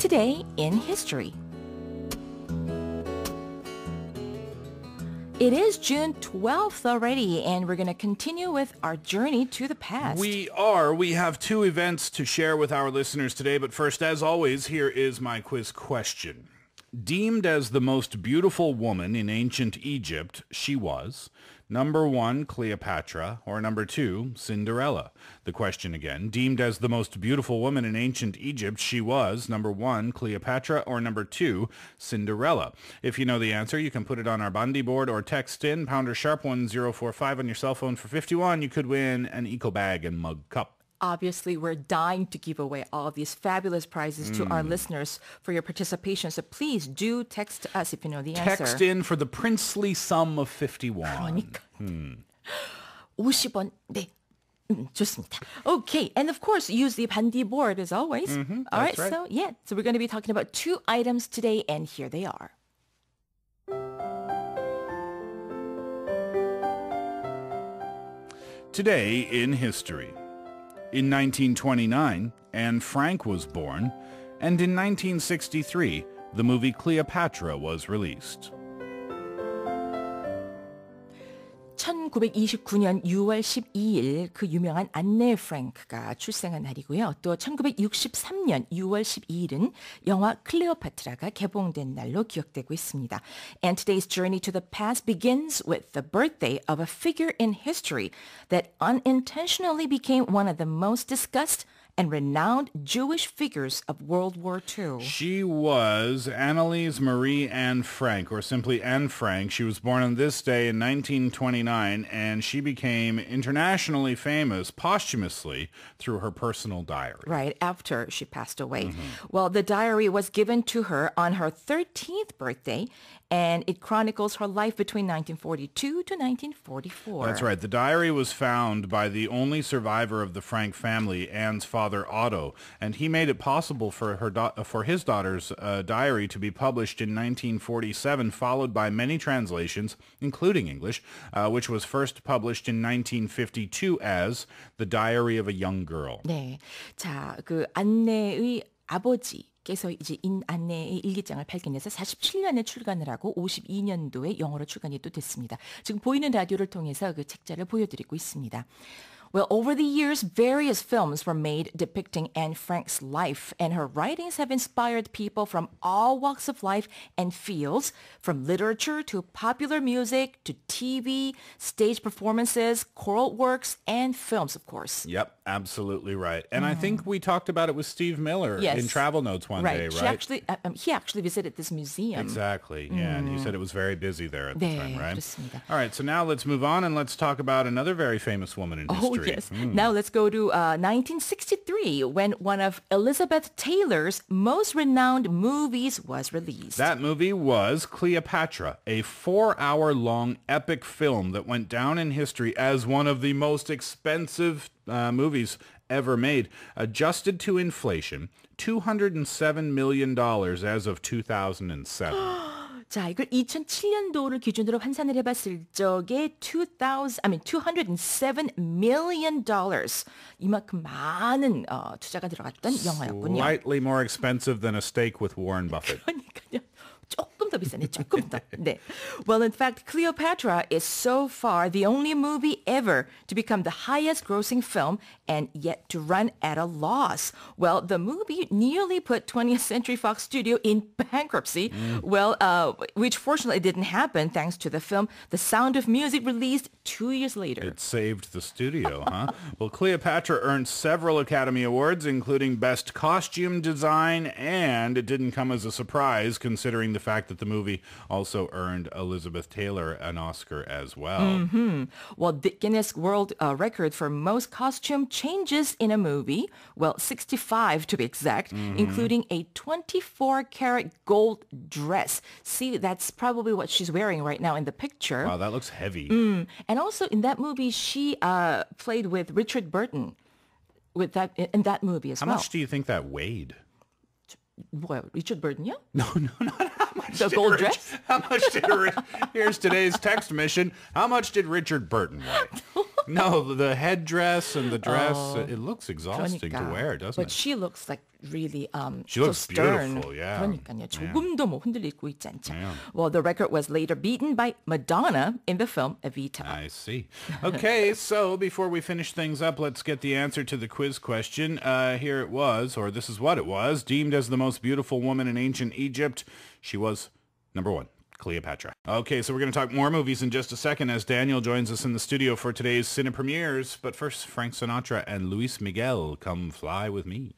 Today in History. It is June 12th already, and we're going to continue with our journey to the past. We are. We have two events to share with our listeners today, but first, as always, here is my quiz question. Deemed as the most beautiful woman in ancient Egypt, she was number 1, Cleopatra, or number 2, Cinderella. The question again, deemed as the most beautiful woman in ancient Egypt, she was number 1, Cleopatra, or number 2, Cinderella. If you know the answer, you can put it on our Bandi board or text in pounder sharp 1045 on your cell phone for 51. You could win an eco bag and mug cup. Obviously, we're dying to give away all of these fabulous prizes to our listeners for your participation. So please do text us if you know the answer. Text in for the princely sum of 51. 그러니까. 50원. 네. 좋습니다. Okay, and of course, use the Bandi board as always. All right, right. so we're going to be talking about two items today, and here they are. Today in history. In 1929, Anne Frank was born, and in 1963, the movie Cleopatra was released. 1929년 6월 12일 그 유명한 안네 프랭크가 출생한 날이고요. 또 1963년 6월 12일은 영화 클레오파트라가 개봉된 날로 기억되고 있습니다. And today's journey to the past begins with the birthday of a figure in history that unintentionally became one of the most discussed and renowned Jewish figures of World War II. She was Anneliese Marie Anne Frank, or simply Anne Frank. She was born on this day in 1929, and she became internationally famous posthumously through her personal diary. Right, after she passed away. Well, the diary was given to her on her 13th birthday, and it chronicles her life between 1942 to 1944. That's right. The diary was found by the only survivor of the Frank family, Anne's father, Otto, and he made it possible for his daughter's diary to be published in 1947, followed by many translations, including English, which was first published in 1952 as The Diary of a Young Girl. 네, 자, 그 안내의 아버지. 께서 이제 안내의 일기장을 발견해서 47년에 출간을 하고 52년도에 영어로 출간이 또 됐습니다. 지금 보이는 라디오를 통해서 그 책자를 보여드리고 있습니다. Well, over the years, various films were made depicting Anne Frank's life, and her writings have inspired people from all walks of life and fields, from literature to popular music to TV, stage performances, choral works, and films, of course. Yep, absolutely right. And I think we talked about it with Steve Miller in Travel Notes one day, right? He actually visited this museum. Exactly, yeah, and he said it was very busy there at the 네, time, right? 그렇습니다. All right, so now let's move on and let's talk about another very famous woman in history. Yes. Now let's go to 1963 when one of Elizabeth Taylor's most renowned movies was released. That movie was Cleopatra, a 4-hour-long epic film that went down in history as one of the most expensive movies ever made. Adjusted to inflation, $207 million as of 2007. 자, 이걸 2007년도를 기준으로 환산을 해봤을 적에 $207 million 이만큼 많은 투자가 들어갔던 영화였군요. Slightly more expensive than a steak with Warren Buffett. 그러니까요. 조금 더 비싸네, 조금 더. 네. Well, in fact, Cleopatra is so far the only movie ever to become the highest grossing film and yet to run at a loss. Well, the movie nearly put 20th Century Fox Studio in bankruptcy, which fortunately didn't happen thanks to the film The Sound of Music released 2 years later. It saved the studio, huh? Well, Cleopatra earned several Academy Awards, including Best Costume Design, and it didn't come as a surprise considering the fact that the movie also earned Elizabeth Taylor an Oscar as well. Well, the Guinness World Record for most costume changes in a movie, well, 65 to be exact, including a 24-karat gold dress. See, that's probably what she's wearing right now in the picture. Wow, that looks heavy. And also in that movie, she played with Richard Burton in that movie as well. How much do you think that weighed? 뭐요? Richard Burton요? No, not how much. The gold dress? How much did here's today's text mission. How much did Richard Burton weigh? No, the headdress and the dress, it looks exhausting to wear, doesn't But it? she looks like really She so looks stern. beautiful, yeah. 그러니까요. 조금도 뭐 흔들리고 있지 않죠. Yeah. Well, the record was later beaten by Madonna in the film Evita. I see. Okay, so before we finish things up, let's get the answer to the quiz question. Here it was, or this is what it was. Deemed as the most beautiful woman in ancient Egypt, she was number 1. Cleopatra. Okay, so we're going to talk more movies in just a second as Daniel joins us in the studio for today's Cine Premieres. But first, Frank Sinatra and Luis Miguel, Come Fly With Me.